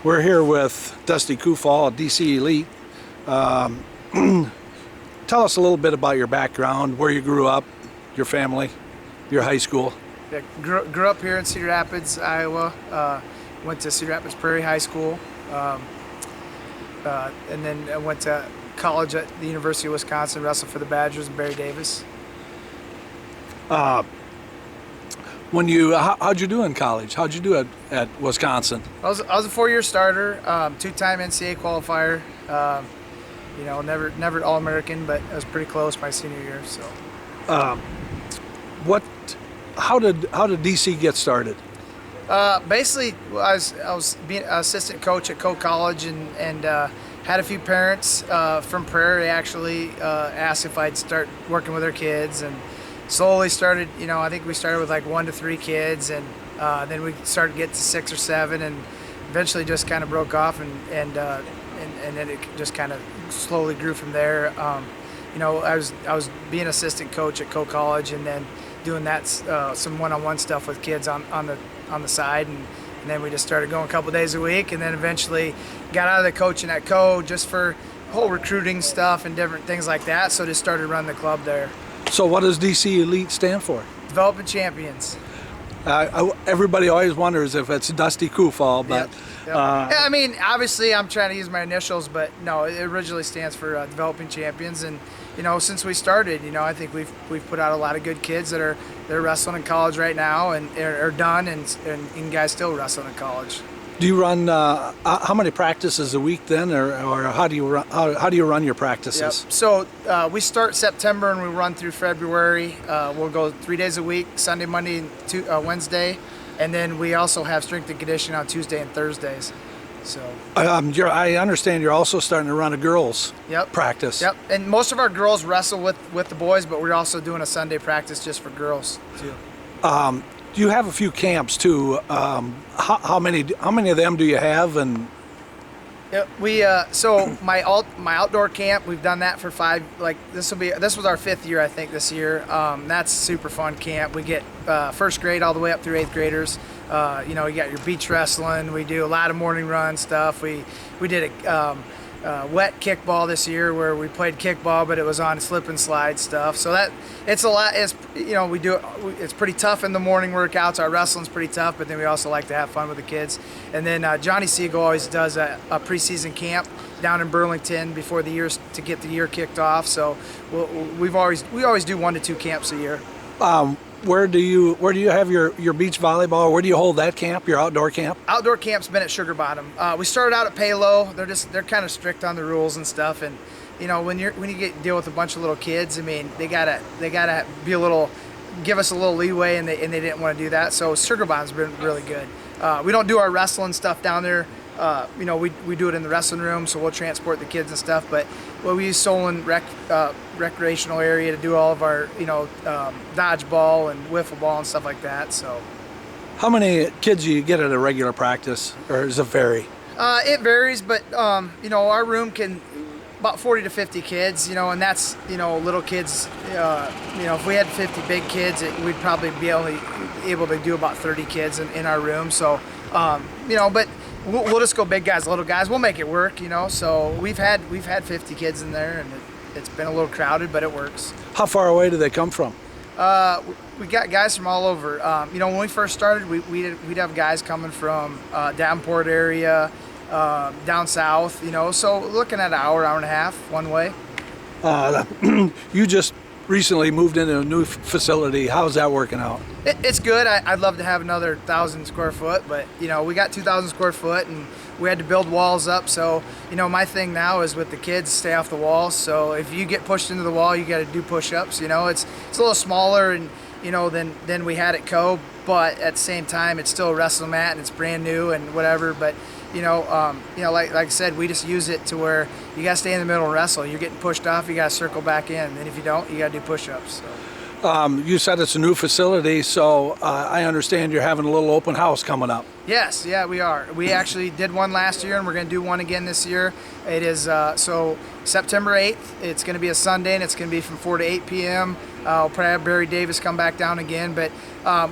We're here with Dusty Coufal, DC Elite. Um, Tell us a little bit about your background, where you grew up, your family, your high school. Yeah, grew up here in Cedar Rapids, Iowa. Went to Cedar Rapids Prairie High School, and then I went to college at the University of Wisconsin. Wrestled for the Badgers and Barry Davis. How'd you do in college? How'd you do at Wisconsin? I was a 4-year starter, two-time NCAA qualifier. Never All-American, but I was pretty close my senior year. So, How did DC get started? basically, I was being an assistant coach at Coe College and had a few parents from Prairie actually asked if I'd start working with their kids, and slowly started. I think we started with like 1 to 3 kids, and then we started to get to 6 or 7, and eventually just kind of broke off, and then it just kind of slowly grew from there. I was being assistant coach at Coe College, and then doing that some one-on-one stuff with kids on the side, and then we just started going a couple days a week, and then eventually got out of the coaching at Coe just for whole recruiting stuff and different things like that. So just started running the club there. So what does DC Elite stand for? Developing champions. Everybody always wonders if it's Dusty Coufal, but Yep. Yeah, I mean, obviously I'm trying to use my initials, but no, it originally stands for Developing Champions. And since we started, I think we've put out a lot of good kids that are wrestling in college right now and are done, and guys still wrestling in college. do you run how many practices a week then, or how do you run your practices? Yep. So we start September and we run through February. We'll go 3 days a week: Sunday, Monday, and Wednesday, and then we also have strength and conditioning on Tuesday and Thursdays. So I understand you're also starting to run a girls' practice. Yep. And most of our girls wrestle with the boys, but we're also doing a Sunday practice just for girls too. You have a few camps too. How many of them do you have? And we so my outdoor camp, we've done that for 5. Like this was our 5th year, I think, this year. That's super fun camp. We get 1st grade all the way up through 8th graders. You got your beach wrestling. We do a lot of morning run stuff. We did a wet kickball this year where we played kickball, but it was on slip and slide stuff. So that it's a lot. We do it. It's pretty tough in the morning workouts. Our wrestling's pretty tough, but then we also like to have fun with the kids. And then Johnny Siegel always does a preseason camp down in Burlington before the year to get the year kicked off. So we always do 1 to 2 camps a year. Where do you have your beach volleyball? Where do you hold that camp? Your outdoor camp? Outdoor camp's been at Sugar Bottom. We started out at Palo. They're kind of strict on the rules and stuff, and when you deal with a bunch of little kids, I mean they gotta be give us a little leeway, and they didn't want to do that. So Sugar Bottom's been really good. We don't do our wrestling stuff down there. We do it in the wrestling room, so we'll transport the kids and stuff. But we use Solon recreational area to do all of our dodgeball and wiffle ball and stuff like that. So, how many kids do you get at a regular practice, or does it vary? It varies, but our room can about 40 to 50 kids. And that's little kids. If we had 50 big kids, we'd probably be only able to do about 30 kids in our room. So, but we'll just go big guys, little guys. We'll make it work, So we've had 50 kids in there, and it's been a little crowded, but it works. How far away do they come from? We got guys from all over. When we first started, we'd have guys coming from Davenport area, down south. So looking at an hour and a half one way. You just recently moved into a new facility. How's that working out? It's good. I'd love to have another 1,000 square foot, but we got 2,000 square foot, and we had to build walls up. So my thing now is with the kids, stay off the walls. So if you get pushed into the wall, you got to do push-ups. It's a little smaller and than we had at Coe, but at the same time it's still a wrestling mat and it's brand new and whatever. But like I said, we just use it to where you got to stay in the middle and wrestle. You're getting pushed off, you got to circle back in, and if you don't, you got to do push-ups. So. You said it's a new facility, so I understand you're having a little open house coming up. Yes, yeah, we are. We actually did one last year, and we're going to do one again this year. It is so September 8th. It's going to be a Sunday, and it's going to be from 4 to 8 p.m. We'll probably have Barry Davis come back down again, but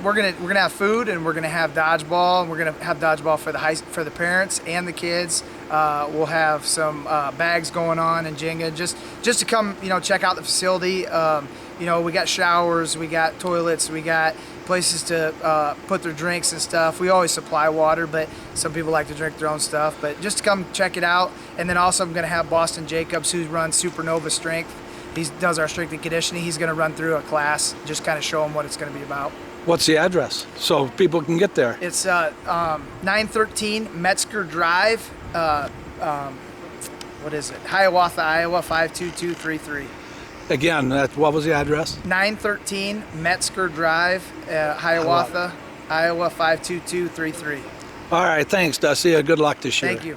we're gonna have food, and we're gonna have dodgeball, and we're gonna have dodgeball for the parents and the kids. We'll have some bags going on and Jenga, just to come, check out the facility. We got showers, we got toilets, we got places to put their drinks and stuff. We always supply water, but some people like to drink their own stuff. But just to come check it out. And then also I'm going to have Boston Jacobs, who runs Supernova Strength. He does our strength and conditioning. He's going to run through a class, just kind of show them what it's going to be about. What's the address so people can get there? It's 913 Metzger Drive. What is it? Hiawatha, Iowa 52233. Again, what was the address? 913 Metzger Drive, Hiawatha, Iowa 52233. All right, thanks, Dusty. Good luck this year. Thank you.